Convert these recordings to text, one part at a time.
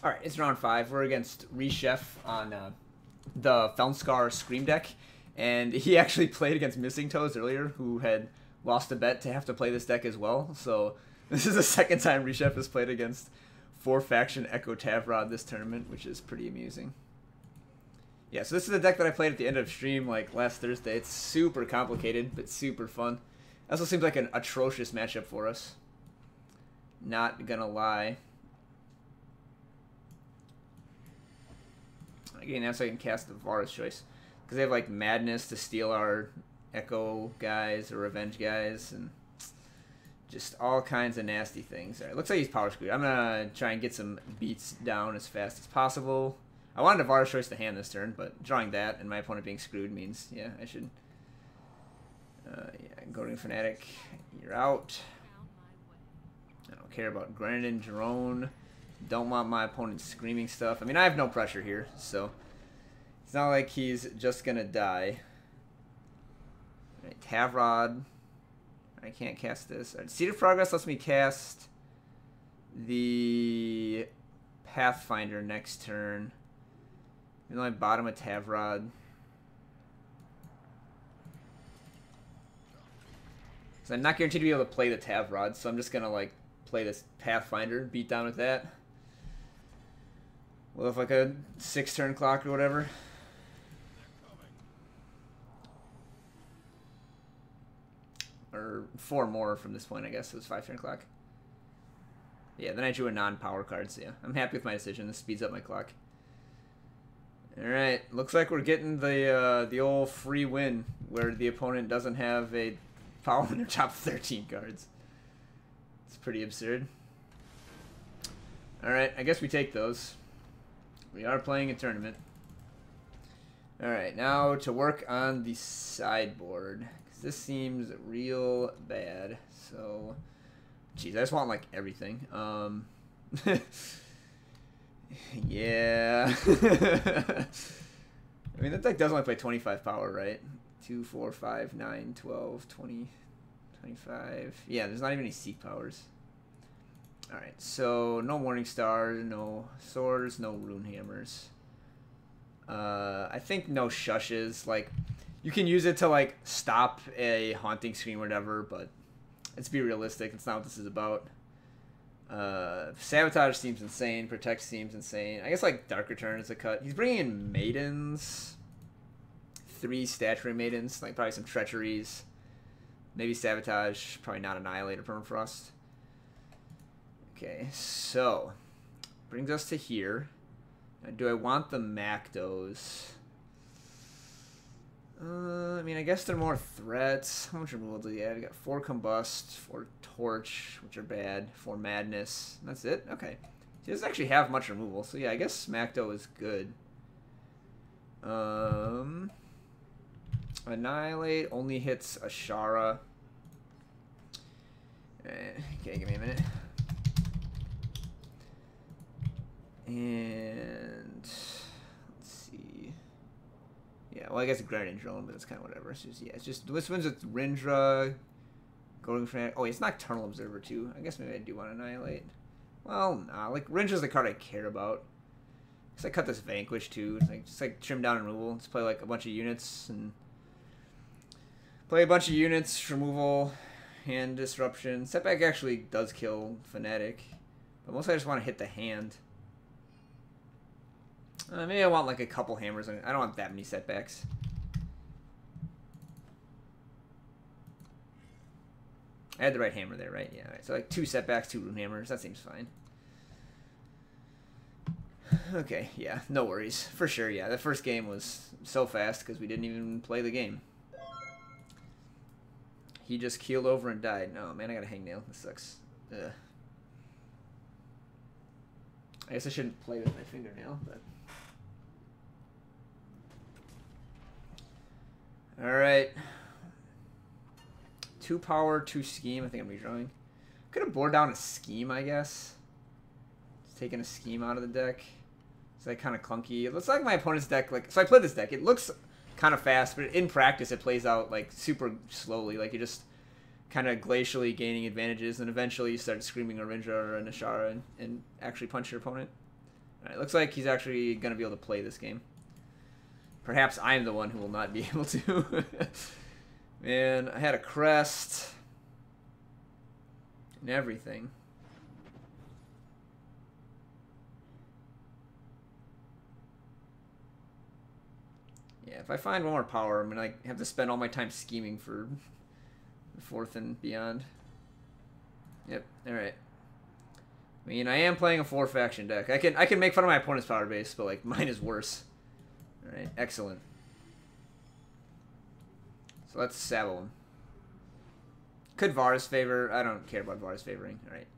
Alright, it's round 5. We're against Reshef on the Felnscar Scream deck. And he actually played against Missing Toes earlier, who had lost a bet to have to play this deck as well. So this is the second time Reshef has played against 4-faction Echo Tavrod this tournament, which is pretty amusing. Yeah, so this is a deck that I played at the end of stream like last Thursday. It's super complicated, but super fun. It also seems like an atrocious matchup for us. Not gonna lie. Again, now so I can cast the Vara's Choice. Because they have like Madness to steal our Echo guys or Revenge guys. And just all kinds of nasty things. Alright, looks like he's power screwed. I'm gonna try and get some beats down as fast as possible. I wanted a Vara's Choice to hand this turn, but drawing that and my opponent being screwed means, yeah, I should. Yeah, Goading Fanatic, you're out. I don't care about Grenadin Drone. Don't want my opponent screaming stuff. I mean, I have no pressure here, so it's not like he's just gonna die. Right, Tavrod. I can't cast this. Right, Seed of Progress lets me cast the Pathfinder next turn. Even though I bottom a Tavrod. So I'm not guaranteed to be able to play the Tavrod, so I'm just gonna like play this Pathfinder, beat down with that. We'll have like a 6-turn clock or whatever. Or 4 more from this point, I guess. So it's 5-turn clock. Yeah, then I drew a non-power card, so yeah. I'm happy with my decision. This speeds up my clock. Alright, looks like we're getting the old free win, where the opponent doesn't have a power in their top 13 cards. It's pretty absurd. Alright, I guess we take those. We are playing a tournament. Alright, now to work on the sideboard. Because this seems real bad. So, geez, I just want, like, everything. Yeah. I mean, that deck does only play 25 power, right? 2, 4, 5, 9, 12, 20, 25. Yeah, there's not even any seek powers. Alright, so no Morning Stars, no Swords, no Runehammers. I think no Shushes. Like, you can use it to, like, stop a Haunting Scream or whatever, but let's be realistic. It's not what this is about. Sabotage seems insane. Protect seems insane. I guess, like, Dark Return is a cut. He's bringing in Maidens. 3 Statuary Maidens. Like, probably some Treacheries. Maybe Sabotage. Probably not Annihilate or Permafrost. Okay, so brings us to here. Now, do I want the Macdos? I mean, I guess they're more threats. How much removal do you have? You got 4 Combust, 4 Torch, which are bad, 4 Madness. That's it? Okay. He doesn't actually have much removal, so yeah, I guess Macdo is good. Annihilate only hits Ashara. Okay, give me a minute. And let's see. Yeah, well, I guess a Grenadin Drone, but it's kind of whatever. So yeah, it's just this one's with Rindra, Goading Fanatic. Oh, it's Nocturnal Observer too. I guess maybe I do want to Annihilate. Well, nah, like Rindra's the card I care about. Cause I cut this Vanquish too. Like just like trim down removal. Just play like a bunch of units and play a bunch of units. Removal, hand disruption. Setback actually does kill Fanatic, but mostly I just want to hit the hand. Maybe I want like a couple hammers. I don't want that many setbacks. I had the right hammer there, right? Yeah, right. So like 2 setbacks, 2 Runehammers. That seems fine. Okay, yeah, no worries. For sure, yeah. The first game was so fast because we didn't even play the game. He just keeled over and died. No, man, I got a hangnail. This sucks. Ugh. I guess I shouldn't play with my fingernail, but... Alright. 2 power, 2 scheme. I think I'm redrawing. Could have bored down a scheme, I guess. Just taking a scheme out of the deck. It's like kind of clunky. It looks like my opponent's deck. Like, so I played this deck. It looks kind of fast, but in practice it plays out like super slowly. Like you just kind of glacially gaining advantages, and eventually you start screaming a Rindra or an Ashara and actually punch your opponent. Alright, looks like he's actually going to be able to play this game. Perhaps I'm the one who will not be able to. Man, I had a Crest. And everything. Yeah, if I find one more power, I'm going to have to spend all my time scheming for the 4th and beyond. Yep, alright. I mean, I am playing a 4-faction deck. I can make fun of my opponent's power base, but like mine is worse. Alright, excellent. So let's Sabo him. Could Vara's favor? I don't care about Vara's favoring. Alright.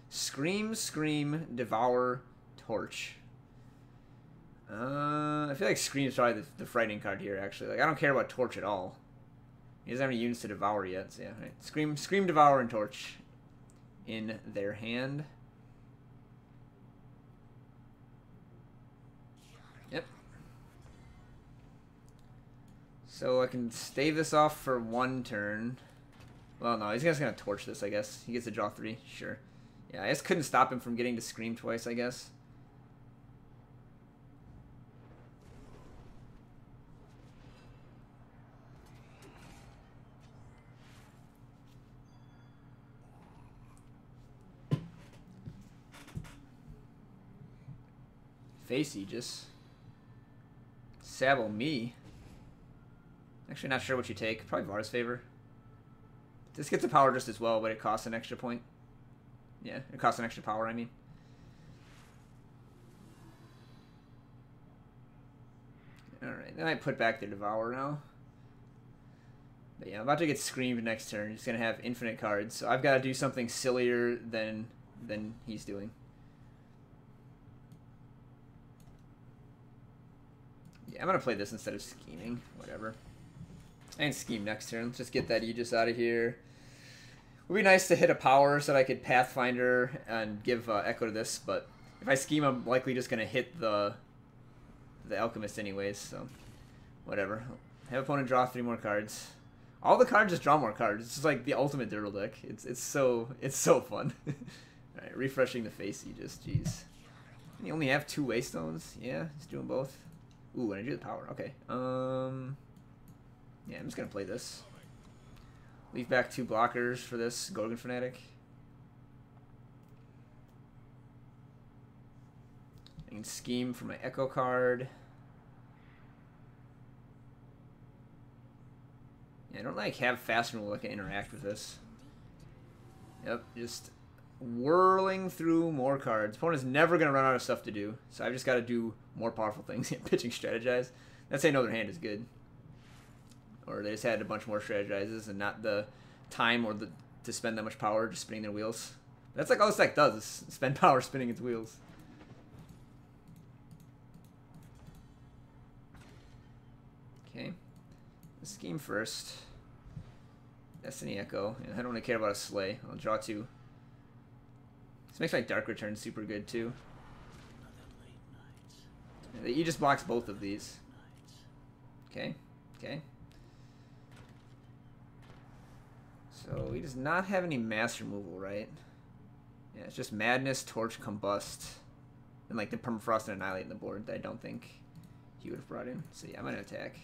Scream, Scream, Devour, Torch. I feel like Scream's probably the frightening card here, actually. Like, I don't care about Torch at all. He doesn't have any units to Devour yet, so yeah. Right. Scream, Devour, and Torch in their hand. Yep. So I can stave this off for 1 turn. Well, no, he's just going to Torch this, I guess. He gets to draw 3, sure. Yeah, I just couldn't stop him from getting to Scream twice, I guess. Face Aegis. Sabo me. Actually, not sure what you take. Probably Vara's favor. This gets a power just as well, but it costs an extra point. Yeah, it costs an extra power, I mean. Alright, then I put back the Devour now. But yeah, I'm about to get Screamed next turn. He's going to have infinite cards, so I've got to do something sillier than he's doing. Yeah, I'm going to play this instead of scheming. Whatever. And scheme next turn. Let's just get that Aegis out of here. It would be nice to hit a power so that I could Pathfinder and give Echo to this, but if I scheme, I'm likely just going to hit the Alchemist anyways, so whatever. Have opponent draw 3 more cards. All the cards just draw more cards. It's just like the ultimate Dirtle deck. It's so fun. Alright, refreshing the face Aegis. Jeez. And you only have 2 Waystones? Yeah, he's doing both. Ooh, and I do the power. Okay. Yeah, I'm just gonna play this. Leave back 2 blockers for this Gorgon Fanatic. I can scheme for my Echo card. Yeah, I don't like have fast removal. I can interact with this. Yep, just whirling through more cards. Opponent's never gonna run out of stuff to do, so I've just got to do more powerful things. Pitching Strategize. That's how you know their hand is good. Or they just had a bunch more strategizes and not the time or to spend that much power just spinning their wheels. That's like all this deck does, is spend power spinning its wheels. Okay. Scheme first. Destiny Echo. Yeah, I don't really care about a Slay. I'll draw 2. This makes my Dark Return super good too. Yeah, he just blocks both of these. Okay. Okay. So he does not have any mass removal, right? Yeah, it's just Madness, Torch, Combust, and like the Permafrost and Annihilate in the board that I don't think he would have brought in. So yeah, I'm gonna attack.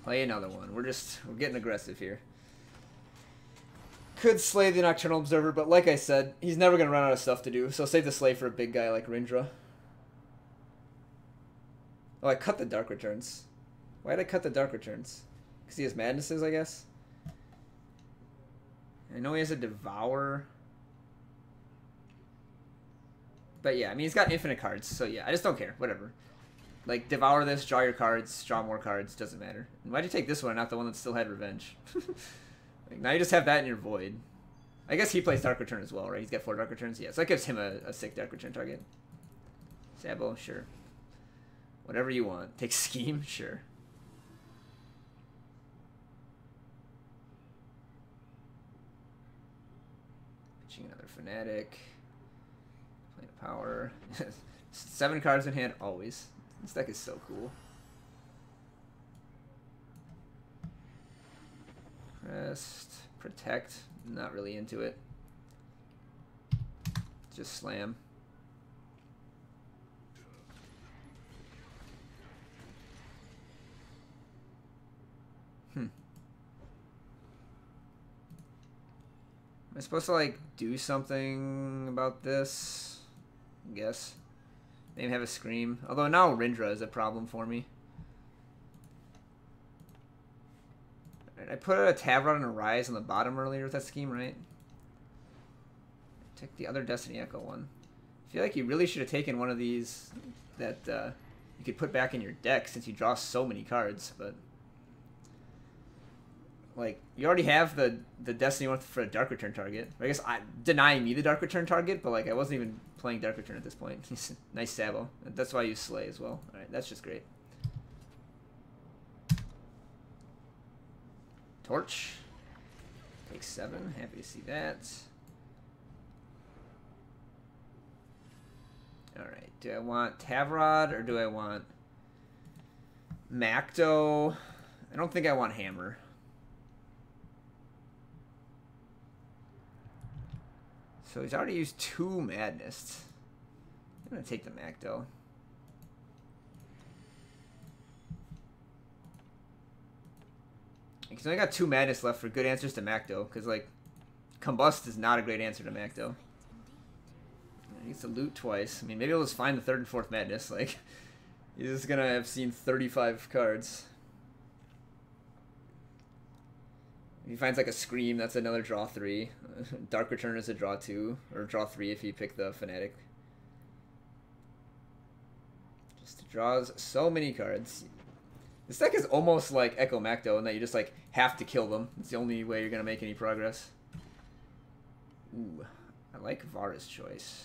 Play another one. We're getting aggressive here. Could slay the Nocturnal Observer, but like I said, he's never gonna run out of stuff to do. So save the slay for a big guy like Rindra. Oh, I cut the Dark Returns. Why did I cut the Dark Returns? Because he has Madnesses, I guess? I know he has a Devour. But yeah, I mean, he's got infinite cards, so yeah, I just don't care. Whatever. Like, Devour this, draw your cards, draw more cards, doesn't matter. And why'd you take this one, not the one that still had Revenge? Like, now you just have that in your Void. I guess he plays Dark Return as well, right? He's got 4 Dark Returns? Yeah, so that gives him a sick Dark Return target. Sabo, sure. Whatever you want. Take Scheme? Sure. Pitching another Fanatic. Playing a Power. 7 cards in hand, always. This deck is so cool. Crest. Protect. Not really into it. Just slam. Am I supposed to like do something about this? I guess. Maybe have a scream. Although now Rindra is a problem for me. Alright, I put a Tavrod and a Rise on the bottom earlier with that scheme, right? Take the other Destiny Echo one. I feel like you really should have taken one of these that you could put back in your deck since you draw so many cards, but like you already have the Destiny one for a Dark Return target. I guess denying me the Dark Return target, but like I wasn't even playing Dark Return at this point. Nice Sabo. That's why I use Slay as well. Alright, that's just great. Torch. Take 7. Happy to see that. Alright, do I want Tavrod or do I want Macto? I don't think I want Hammer. So he's already used 2 Madness. I'm going to take the Macto. Because I only got 2 Madness left for good answers to Macto. Because, like, Combust is not a great answer to Macto. He needs to loot twice. I mean, maybe he'll just find the 3rd and 4th Madness. Like, he's just going to have seen 35 cards. If he finds, like, a Scream, that's another draw 3. Dark Return is a draw 2. Or draw 3 if you pick the Fanatic. Just draws so many cards. This deck is almost like Echo Macto in that you just, like, have to kill them. It's the only way you're going to make any progress. Ooh, I like Vara's choice.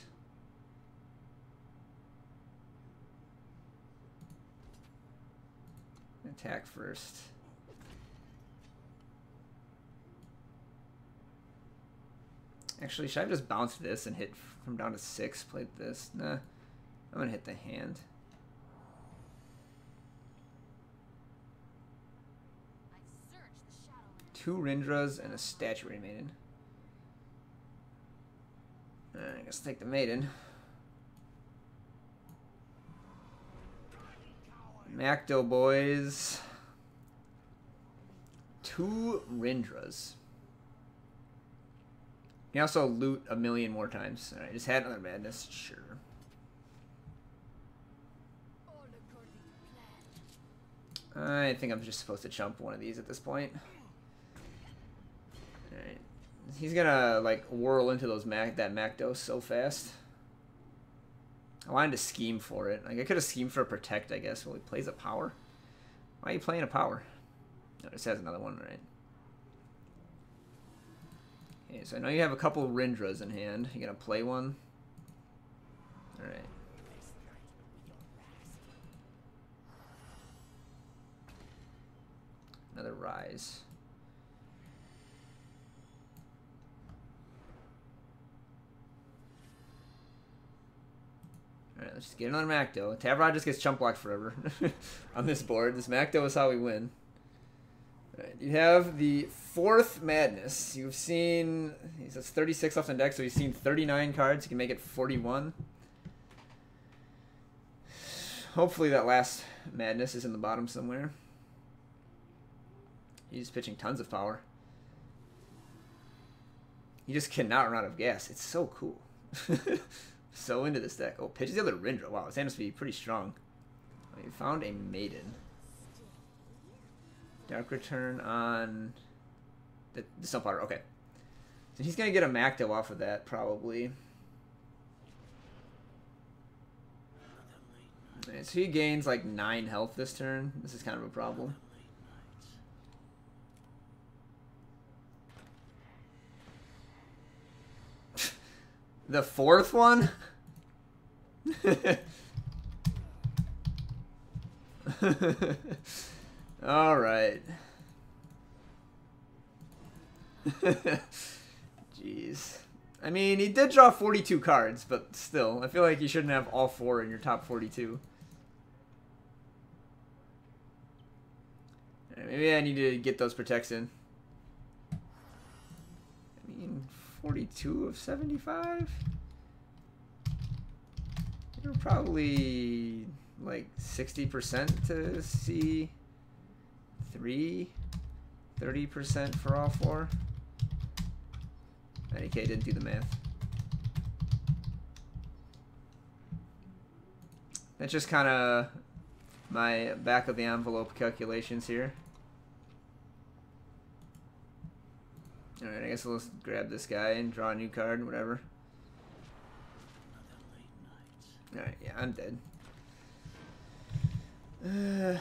Attack first. Actually, should I just bounce this and hit from down to 6? Play this? Nah. I'm going to hit the hand. Two Rindras and a Statuary Maiden. I guess take the Maiden. Macto boys. 2 Rindras. You can also loot a million more times. Alright, just had another Madness. Sure. I think I'm just supposed to chump one of these at this point. Alright. He's gonna, like, whirl into those that Macto so fast. I wanted to scheme for it. Like, I could have schemed for a Protect, I guess. Well, he plays a Power. Why are you playing a Power? No, this has another one, right? Okay, so I know you have a couple Rindras in hand. You gonna play one? Alright. Another Rise. Alright, let's just get another Macto. Tavrod just gets chump blocked forever on this board. This Macto is how we win. Alright, you have the 4th Madness. You've seen... He says 36 left on deck, so you've seen 39 cards. You can make it 41. Hopefully that last Madness is in the bottom somewhere. He's pitching tons of power. You just cannot run out of gas. It's so cool. So into this deck. Oh, pitches the other Rindra. Wow, his hand must be pretty strong. Oh, you found a Maiden. Dark Return on the Stonepowder. Okay. So he's going to get a Macto off of that, probably. Right, so he gains like 9 health this turn. This is kind of a problem. The 4th one? All right. Jeez. I mean, he did draw 42 cards, but still, I feel like you shouldn't have all 4 in your top 42. Right, maybe I need to get those protects in. 42 of 75. You're probably like 60% to C3, 30% for all 4. 90k didn't do the math. That's just kind of my back of the envelope calculations here. Alright, I guess we'll just grab this guy and draw a new card, whatever. Alright, yeah, I'm dead. I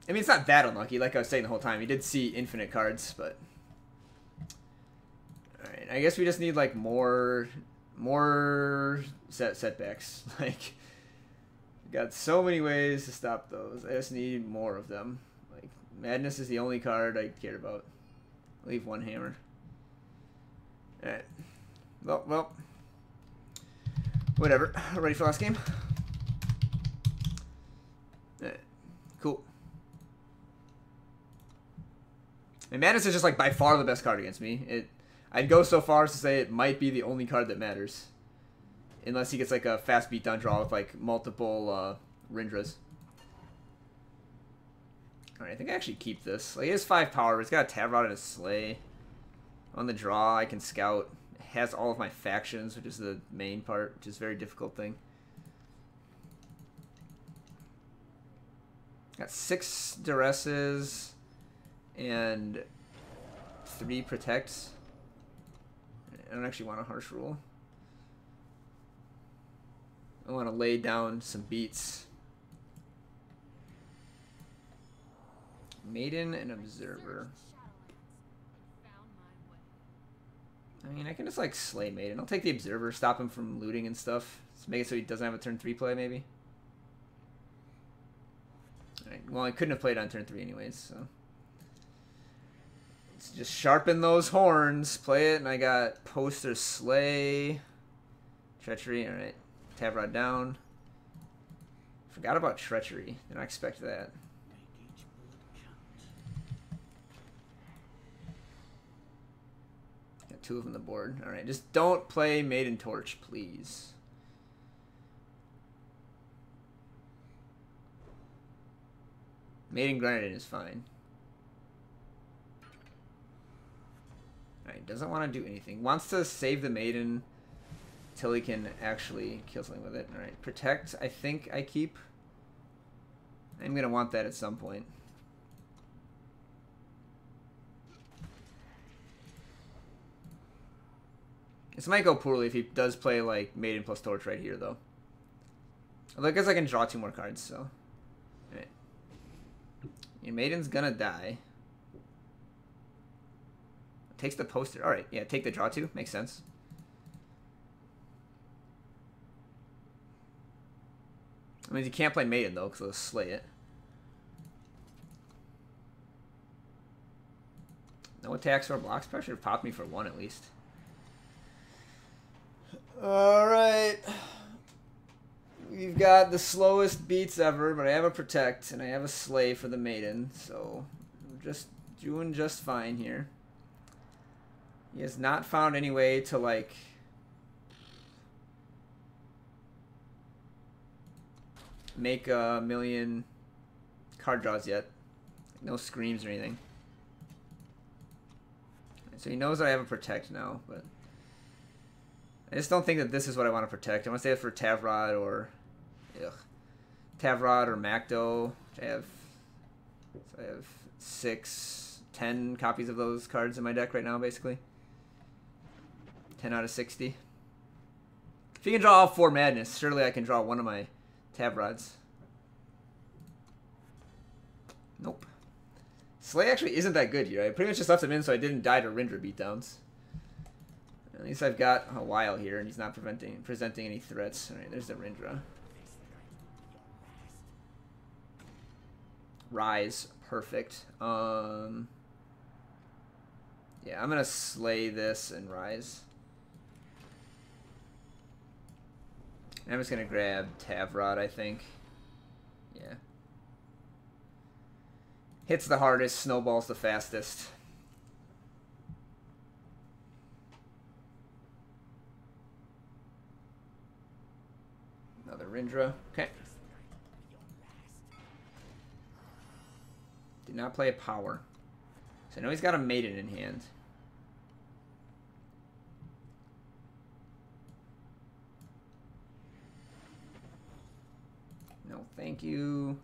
mean, it's not that unlucky, like I was saying the whole time. He did see infinite cards, but... Alright, I guess we just need, like, more setbacks. Like, got so many ways to stop those. I just need more of them. Like, Madness is the only card I care about. Leave one hammer. Alright. Well. Whatever. Ready for last game? Alright. Cool. And Madness is just like by far the best card against me. I'd go so far as to say it might be the only card that matters. Unless he gets like a fast beatdown draw with like multiple Rindras. Alright, I think I actually keep this. Like, he has 5 power, but it's got a Tavrod and a Slay. On the draw, I can scout. It has all of my factions, which is the main part, which is a very difficult thing. Got 6 Duresses and 3 Protects. I don't actually want a Harsh Rule. I want to lay down some beats. Maiden and Observer. I mean, I can just, like, slay Maiden. I'll take the Observer, stop him from looting and stuff. Just make it so he doesn't have a turn 3 play, maybe. Alright, well, I couldn't have played on turn 3 anyways, so... Let's just sharpen those horns, play it, and I got Poster Slay. Treachery, alright. Tavrod down. Forgot about Treachery. Did not expect that. Got 2 of them on the board. Alright, just don't play Maiden Torch, please. Maiden Grenadin is fine. Alright, doesn't want to do anything. Wants to save the Maiden till he can actually kill something with it. Alright, Protect, I think I keep. I'm going to want that at some point. This might go poorly if he does play, like, Maiden plus Torch right here, though. Although I guess I can draw 2 more cards, so... Alright. Your Maiden's gonna die. Takes the Poster. Alright, yeah, take the draw 2. Makes sense. I mean, you can't play Maiden, though, because it'll slay it. No attacks or blocks. Probably should have popped me for 1 at least. Alright. We've got the slowest beats ever, but I have a Protect, and I have a Slay for the Maiden, so we're just doing just fine here. He has not found any way to, like... make a million card draws yet. No screams or anything. So he knows that I have a Protect now, but I just don't think that this is what I want to protect. I want to save it for Tavrod or Tavrod or Macdo. I have 10 copies of those cards in my deck right now, basically. 10 out of 60. If you can draw all 4 Madness, surely I can draw 1 of my Tavrods. Nope. Slay actually isn't that good here. I pretty much just left him in so I didn't die to Rindra beatdowns. At least I've got a while here and he's not presenting any threats. Alright, there's the Rindra. Rise. Perfect. Yeah, I'm gonna slay this and Rise. I'm just gonna grab Tavrod, I think. Yeah. Hits the hardest, snowballs the fastest. Another Rindra. Okay. Did not play a power. So I know he's got a Maiden in hand. No, thank you.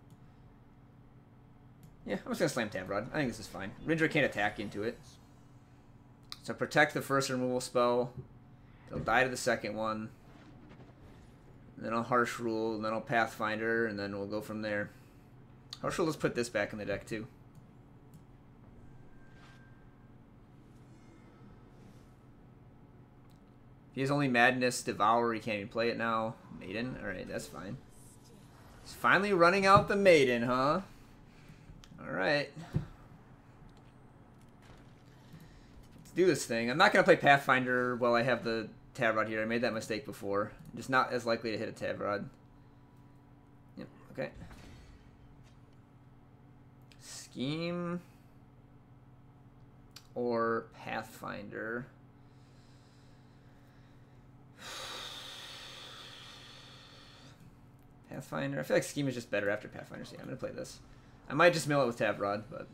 Yeah, I'm just going to slam Tavrod. I think this is fine. Rindra can't attack into it. So protect the first removal spell. He'll die to the second one. And then I'll Harsh Rule, and then I'll Pathfinder, and then we'll go from there. Harsh Rule, let's put this back in the deck too. If he has only Madness, Devour, he can't even play it now. Maiden? Alright, that's fine. He's finally running out the Maiden, huh? Alright. Let's do this thing. I'm not going to play Pathfinder while I have the Tavrod here. I made that mistake before. I'm just not as likely to hit a Tavrod. Yep, okay. Scheme or Pathfinder. Pathfinder. I feel like Scheme is just better after Pathfinder. So yeah, I'm going to play this. I might just mill it with Tavrod, but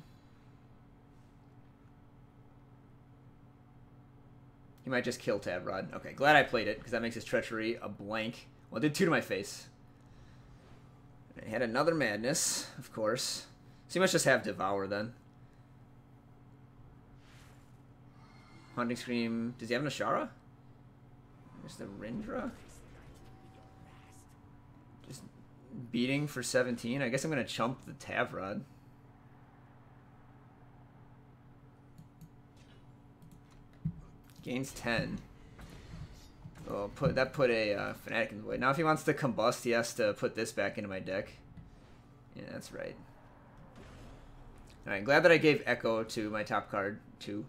he might just kill Tavrod. Okay, glad I played it, because that makes his Treachery a blank. Well, it did 2 to my face. I had another Madness, of course. So he must just have Devour then. Haunting Scream. Does he have an Ashara? There's the Rindra. Just beating for 17. I guess I'm going to chump the Tavrod. Gains 10. Oh, put a Fanatic in the way. Now if he wants to combust, he has to put this back into my deck. Yeah, that's right. Alright, glad that I gave Echo to my top card, too.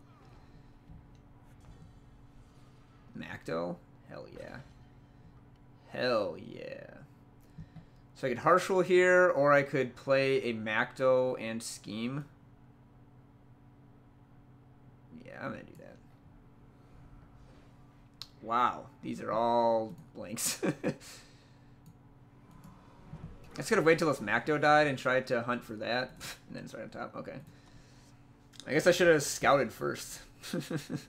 Macto? Hell yeah. Hell yeah. So I could Harsh Rule here, or I could play a Macto and Scheme. Yeah, I'm going to do that. Wow, these are all blanks. I just could have waited till this Macto died and tried to hunt for that. And then it's right on top. Okay. I guess I should have scouted first. If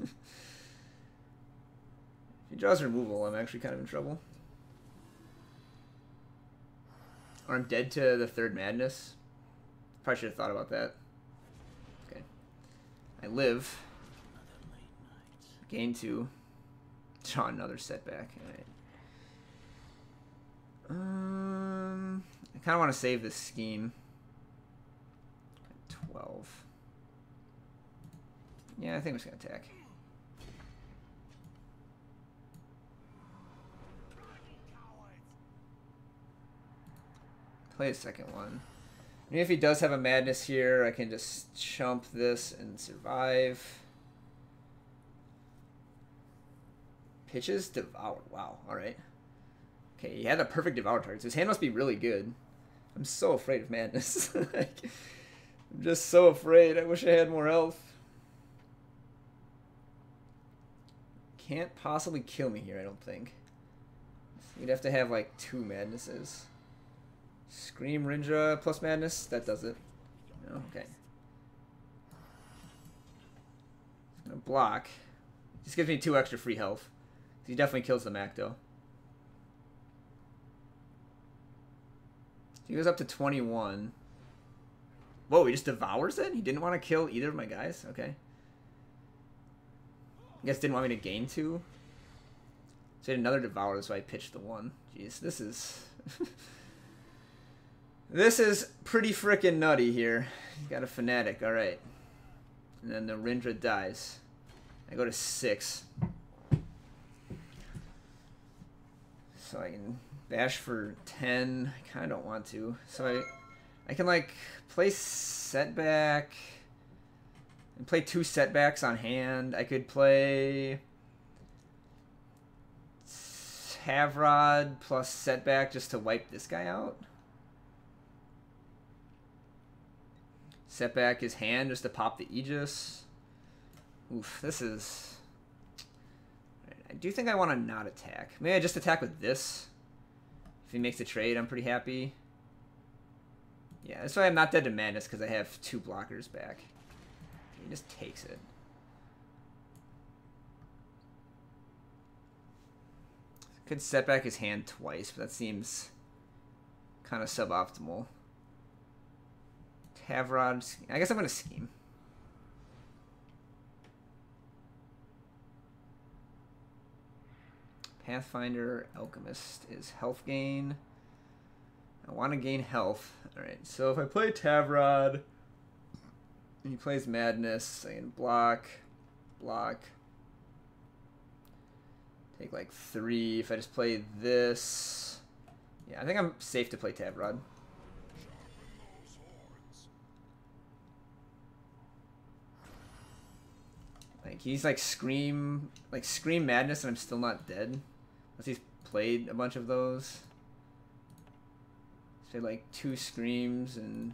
he draws removal, I'm actually kind of in trouble. Or I'm dead to the 3rd Madness. Probably should have thought about that. Okay. I live. Gain 2. Draw another setback. Alright. I kind of want to save this Scheme. 12. Yeah, I think I'm just going to attack. Play a second one. Maybe if he does have a Madness here, I can just chump this and survive. Pitches Devour. Wow, alright. Okay, he had a perfect Devour target, so his hand must be really good. I'm so afraid of Madness. Like, I'm just so afraid. I wish I had more health. Can't possibly kill me here, I don't think. You'd have to have like 2 Madnesses. Scream Rindra plus Madness? That does it. No? Okay. I'm gonna block. Just gives me 2 extra free health. He definitely kills the Macto. He goes up to 21. Whoa, he just devours it? He didn't want to kill either of my guys? Okay. I guess didn't want me to gain 2. So he had another devour, so I pitched the 1. Jeez, this is... This is pretty frickin' nutty here. He's got a Fanatic, alright. And then the Rindra dies. I go to 6. So I can bash for 10. I kind of don't want to. So I can like play setback and play 2 setbacks on hand. I could play Tavrod plus setback just to wipe this guy out. Setback his hand just to pop the Aegis. Oof, this is... I do think I want to not attack. Maybe I just attack with this. If he makes a trade, I'm pretty happy. Yeah, that's why I'm not dead to Madness, because I have 2 blockers back. He just takes it. Could set back his hand twice, but that seems kind of suboptimal. Tavrod, I guess I'm going to scheme. Pathfinder, Alchemist is health gain. I want to gain health. Alright, so if I play Tavrod, and he plays Madness, I can block, take like 3. If I just play this, yeah, I think I'm safe to play Tavrod. Like he's like Scream Madness, and I'm still not dead. Unless he's played a bunch of those. Say like 2 Screams and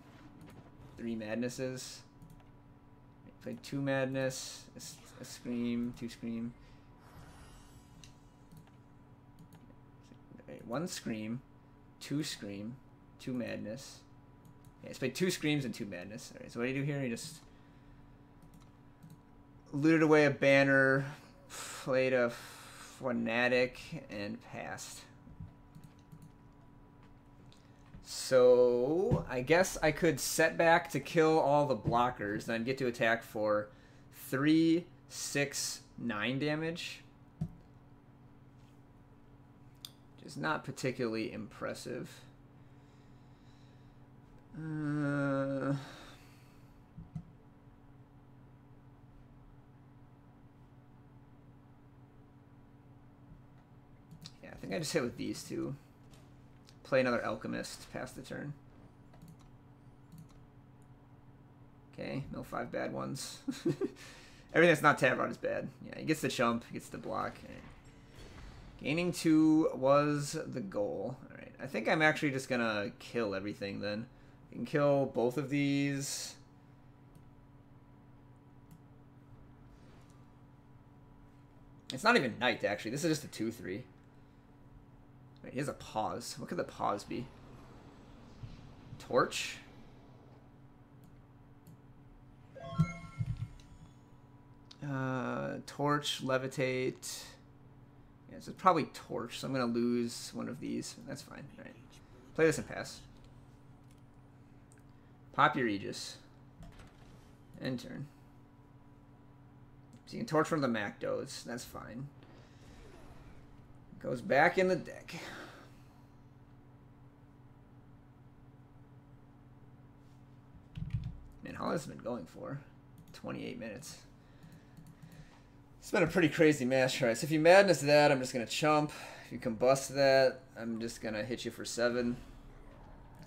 3 Madnesses. Played 2 Madness, a Scream, 2 Scream. 1 Scream, 2 Scream, 2 Madness. Yeah, he's played 2 Screams and 2 Madness. Alright, so what do you do here? You just looted away a banner, played a Fanatic, and passed. So I guess I could set back to kill all the blockers, then get to attack for 3, 6, 9 damage. Which is not particularly impressive. Yeah, I think I just hit with these 2. Play another Alchemist, pass the turn. Okay, no 5 bad ones. Everything that's not Tavrod is bad. Yeah, he gets the chump, he gets the block. Right. Gaining 2 was the goal. Alright, I think I'm actually just gonna kill everything then. I can kill both of these. It's not even Knight, actually. This is just a 2-3. Wait, he has a pause. What could the pause be? Torch? Torch, Levitate. Yeah, so it's probably Torch, so I'm going to lose one of these. That's fine. All right. Play this and pass. Pop your Aegis. End turn. So you can Torch from the Macdos. That's fine. Goes back in the deck. Man, how long has it been going for? 28 minutes. It's been a pretty crazy match. Alright, so if you Madness that, I'm just going to chump. If you Combust that, I'm just going to hit you for 7.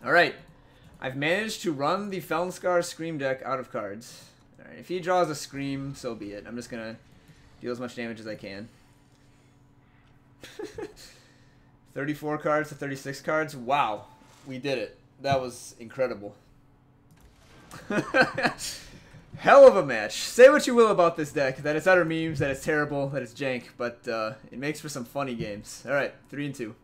Alright. I've managed to run the Felnscar Scream deck out of cards. Alright, if he draws a Scream, so be it. I'm just going to deal as much damage as I can. 34 cards to 36 cards. Wow, we did it. That was incredible. Hell of a match. Say what you will about this deck, that it's utter memes, that it's terrible, that it's jank, but it makes for some funny games. Alright, 3-2.